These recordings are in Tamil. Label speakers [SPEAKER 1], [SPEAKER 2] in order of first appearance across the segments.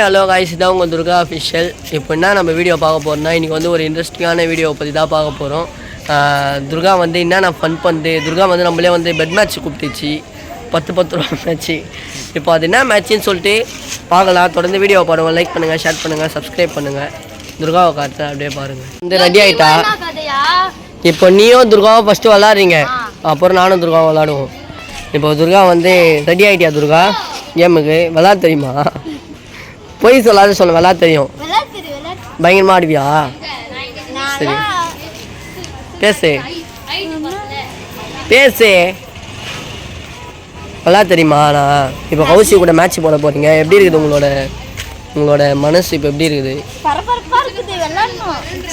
[SPEAKER 1] ஹலோ காய்ஸ், இதான் உங்கள் துர்கா அஃபிஷியல். இப்போ என்ன நம்ம வீடியோ பார்க்க போகிறோம்னா, இன்றைக்கி வந்து ஒரு இன்ட்ரெஸ்டிங்கான வீடியோ பற்றி தான் பார்க்க போகிறோம். துர்கா வந்து என்னென்ன ஃபன் பண்ணுது, துர்கா வந்து நம்மளே வந்து பெட் மேட்ச் கூப்பிட்டுச்சு, 10 ரூபா மேட்ச்சு. இப்போ அது என்ன மேட்ச்சுன்னு சொல்லிட்டு பார்க்கலாம். தொடர்ந்து வீடியோ பாருங்கள், லைக் பண்ணுங்கள், ஷேர் பண்ணுங்கள், சப்ஸ்கிரைப் பண்ணுங்கள். துர்காவை காட்டுறேன், அப்படியே பாருங்கள். வந்து ரெடி ஆகிட்டா. இப்போ நீயும் துர்காவை ஃபஸ்ட்டு விளாட்றீங்க, அப்புறம் நானும் துர்காவை விளாடுவோம். இப்போ துர்கா வந்து ரெடி ஆகிட்டியா துர்கா? கேமுக்கு விளாட தெரியுமா? பொய் சொல்லாத சொல்ல, விளாட தெரியும். பயங்கரமாக ஆடுவியா? சரி, பேசு பேசு. விளாட தெரியுமா? நான் இப்போ கௌசி கூட மேட்ச் போட போகிறீங்க. எப்படி இருக்குது உங்களோட மனசு? இப்போ எப்படி இருக்குது?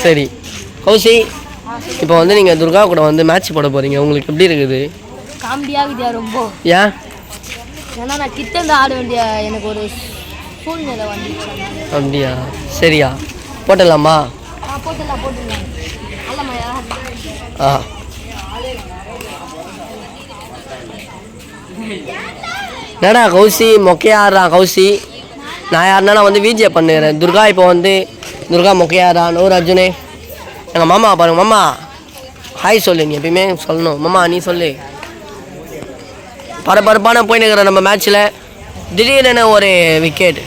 [SPEAKER 1] சரி கௌசி, இப்போ வந்து நீங்கள் துர்கா கூட வந்து மேட்ச் போட போகிறீங்க, உங்களுக்கு எப்படி இருக்குது?
[SPEAKER 2] காமெடியாகுதியா ரொம்ப.
[SPEAKER 1] ஏன்?
[SPEAKER 2] ஏன்னா நான் கிட்ட இருந்து ஆட வேண்டிய எனக்கு ஒரு சூழ்நிலை வந்துச்சு.
[SPEAKER 1] அப்படியா? சரியா, போட்டலாமா?
[SPEAKER 2] போட்டுடலாம். அல்லமாயா?
[SPEAKER 1] ஆ, என்னடா கௌசி மொக்கையாடுறான் கௌசி. நான் யாருன்னா நான் வந்து விஜே பண்ணுறேன். துர்கா இப்போ வந்து துர்கா மொக்கையாடுறான். நூறு அர்ஜுனே, எங்கள் மாமா பாருங்க. மாமா ஹாய் சொல்லு, நீ எப்பயுமே சொல்லணும். மாமா நீ சொல்லு. பரபரப்பான போயின்னு இருக்கிற நம்ம மேட்ச்சில் திடீர்னு ஒரு விக்கெட்.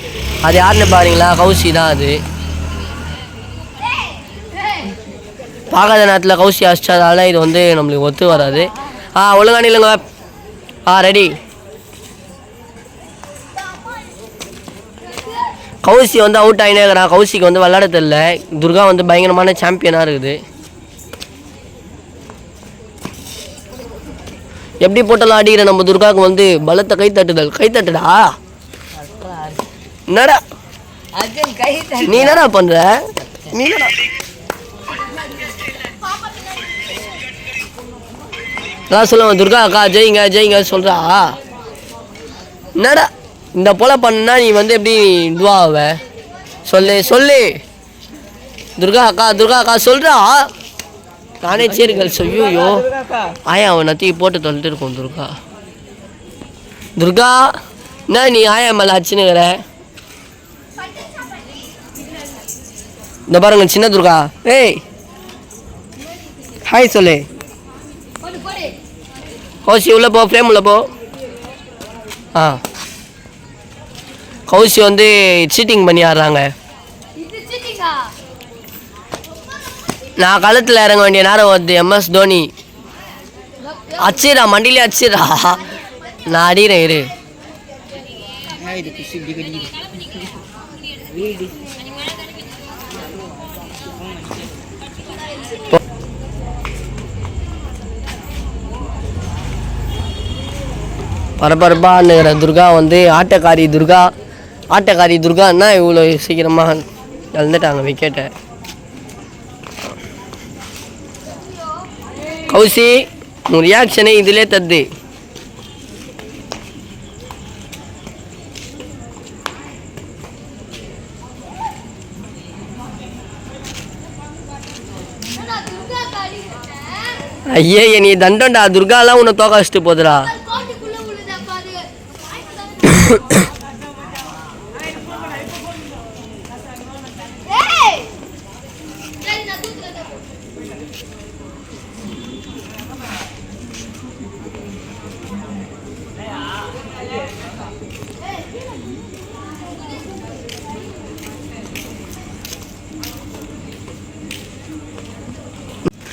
[SPEAKER 1] அது யாருன்னு பாருங்களா? கௌசி தான். அது பார்க்காத நேரத்தில் கௌசி அடிச்சதால இது வந்து நம்மளுக்கு ஒத்து வராது. ஒழுங்கா நில்லுங்க. ரெடி. கௌசி வந்து அவுட் ஆகினே இருக்கிறான். கௌசிக்கு வந்து விளாட தெரியல. துர்கா வந்து பயங்கரமான சாம்பியனாக இருக்குது. எப்படி போட்டாலும் ஆடிக்கிற நம்ம துர்காவுக்கு வந்து பலத்தை கைத்தட்டுடா. என்னடா நீ என்னடா பண்ற? நீ என்னடா சொல்லுங்க துர்கா அக்கா ஜெயிங்க சொல்றா. என்னடா இந்த போல பண்ணா நீ வந்து எப்படி இதுவாக? சொல்லு துர்கா அக்கா சொல்றா. நானே சரிகள் சொல்லியோ ஆயா அவன் நத்திக்கு போட்டு தொலைட்டு இருக்கோம். துர்கா என்ன நீ ஆயா மேலே அச்சுன்னுக்கிற? இந்த பாருங்க சின்ன துர்கா. ஏய் ஹாய் சொல்லு. கௌசி உள்ள போ, ஃப்ரேம் உள்ள போ. கௌசி வந்து சீட்டிங் பண்ணி ஆடுறாங்க. நான் களத்தில் இறங்க வேண்டிய நேரம் வருது. MS தோனி அச்சிரா, மண்டிலே அச்சிரா. நான் அடிக்கிறேன் இரு. பரபரப்பான துர்கா வந்து ஆட்டக்காரி துர்கான்னா இவ்வளோ சீக்கிரமாக இழந்துட்டாங்க விக்கெட்டை. கௌசி உன் ரியாக்ஷனே இதிலே தருது. ஐயே நீ தண்டோண்டா. துர்காலாம் உன்னை தோக்க வச்சுட்டு போதுடா.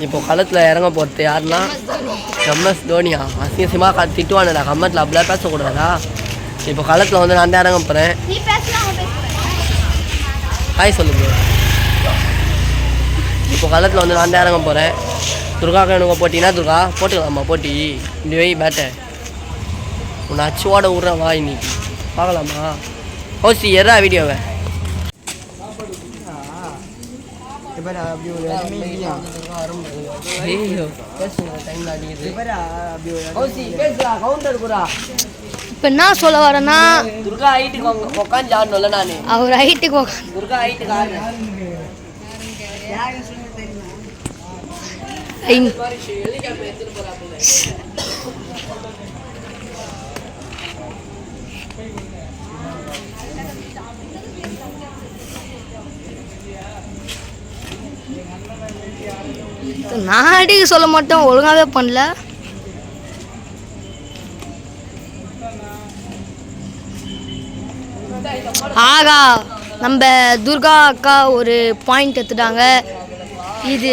[SPEAKER 1] இப்போ களத்தில் இறங்க போகிறது யாருன்னா MS தோனியா. அசிங்கமாக திட்டுவானடா கம்மத்தில், அப்படிலாம் பேசக்கூடாதா? இப்போ களத்தில் வந்து நான் தான் இறங்க போகிறேன். ஹாய் சொல்லுங்க. இப்போ களத்தில் வந்து நான் தான் இறங்க போகிறேன். துர்காவுக்கு எனக்கு போட்டிங்கன்னா துர்கா போட்டுக்கலாமா? போட்டி இப்படி வை பேட்டை. உன்னை அச்சுவோட விட்றேன் வா, இன்னைக்கு பார்க்கலாமா? கௌசி எறா வீடியோவை.
[SPEAKER 2] இப்போ என்ன சொல்ல வரேன்னா,
[SPEAKER 1] துர்கா ஹைட்டுக்கு உட்காந்து ஆடணும்ல. நான்
[SPEAKER 2] அவர் ஹைட்டுக்கு
[SPEAKER 1] துர்கா ஹைட்டுக்கு ஆடுறேன்.
[SPEAKER 2] நான் அடிக்க சொல்ல மாட்டேன், ஒழுங்காவே பண்ணல. ஆகா, நம்ம துர்கா அக்கா ஒரு பாயிண்ட் எடுத்துட்டாங்க. இது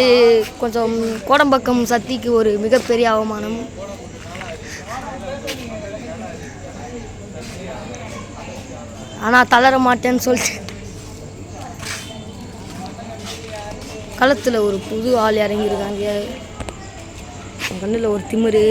[SPEAKER 2] கொஞ்சம் கோடம்பக்கம் சக்திக்கு ஒரு மிகப்பெரிய அவமானம். ஆனால் தளர மாட்டேன்னு சொல்லிட்டு களத்தில் ஒரு புது ஆள் இறங்கியிருக்காங்க. என் கண்ணில் ஒரு திமிரு.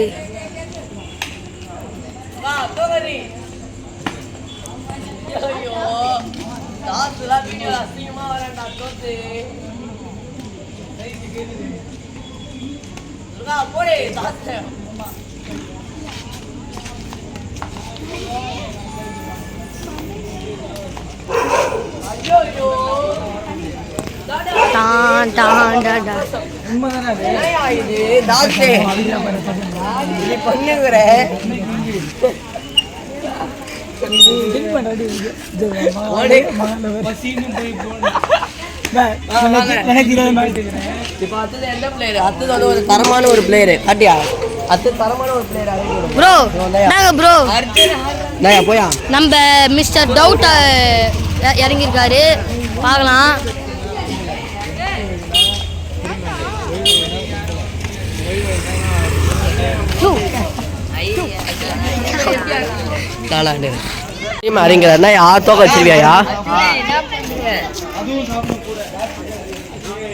[SPEAKER 2] Don don don don.
[SPEAKER 1] ஒரு தரமான ஒரு பிளேயர் காட்டியா? தரமான ஒரு பிளேயர்
[SPEAKER 2] ப்ரோ. நாங்க ப்ரோ
[SPEAKER 1] போயா
[SPEAKER 2] நம்ம மிஸ்டர் டவுட் இறங்கியிருக்காரு, பார்க்கலாம். அறிஞர் யார் தோக்க வச்சிருவியா?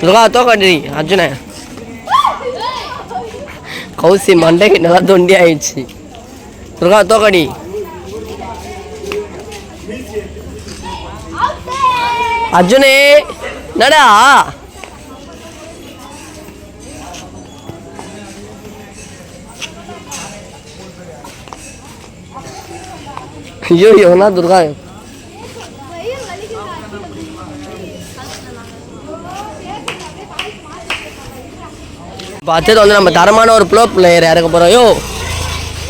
[SPEAKER 2] துர்கா தோக்கடி அர்ஜுன. கௌசி மண்டைக்கு நல்லா தொண்டி ஆயிடுச்சு. துர்கா தோக்கடி. அர்ஜுனே நடா. ஐயோ எவனா துர்கா. இப்போ அடுத்தது வந்து நம்ம தரமான ஒரு ப்ளோ பிளேயர் இறக்க போகிறோம். யோ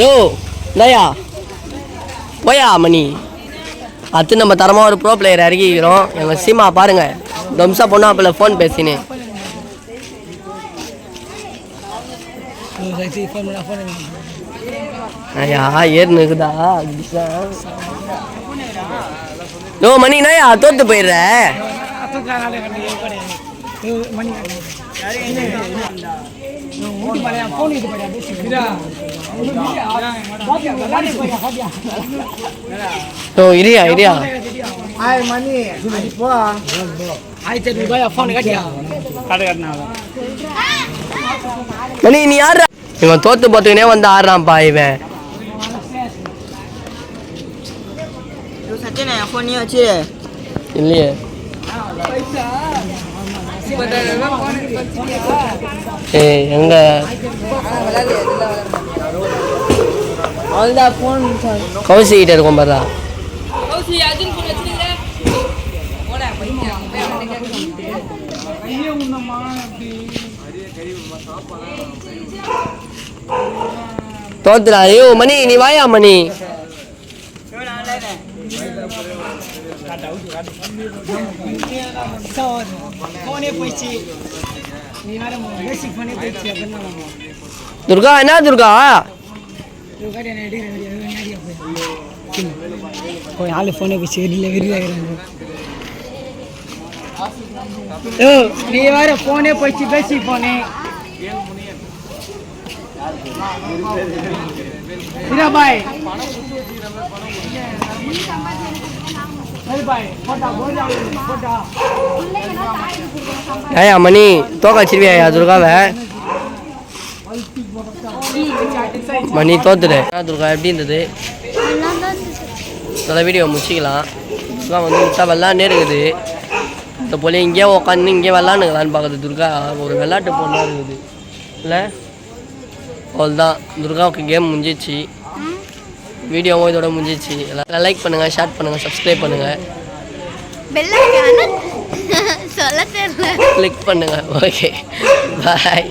[SPEAKER 2] யோ நயா போயா மணி. அடுத்து நம்ம தரமாக ஒரு ப்ரோ பிளேயர் இறக்கிக்கிறோம். எங்கள் சீமா பாருங்கள், தம்சா பொண்ணு அப்போ ஃபோன் பேசினேன். ஐயா ஏறு இருக்குதா? ஓ மணி நயா தோத்து போயிடுற. ஓ இரியா இரியா மணி நீ யாரு? இவன் தோத்து போத்துக்கினே வந்து ஆடுறான்ப்பா இவன். இல்லையே எங்க கௌசி கிட்ட இருக்கும் பாரா. தோத்துடா. ஐயோ மணி நீ வாயா மணி. துர்கா என்ன துர்கா?
[SPEAKER 3] நீ வேற போனே போயிடுச்சு பேசி போனே. பாய்
[SPEAKER 1] ஏயா மணி தோக்க வச்சிருவியா துர்காவை? மணி தோத்துடு. துர்கா எப்படி இருந்தது? நல்ல வீடியோ முடிச்சிக்கலாம். துர்கா வந்து விட்டா விளாண்டே இருக்குது. இந்த போல இங்கேயே உட்காந்து இங்கே விளாண்டுக்கலான்னு பார்க்குது. துர்கா ஒரு விளாட்டு பொண்ணாக இருக்குது இல்லை? அவ்வளோதான், துர்காவுக்கு கேம் முடிஞ்சிச்சு. வீடியோவும் இதோட முடிஞ்சிச்சு. எல்லாம் லைக் பண்ணுங்கள், ஷேர் பண்ணுங்கள், சப்ஸ்கிரைப் பண்ணுங்கள், கிளிக் பண்ணுங்கள். Okay bye.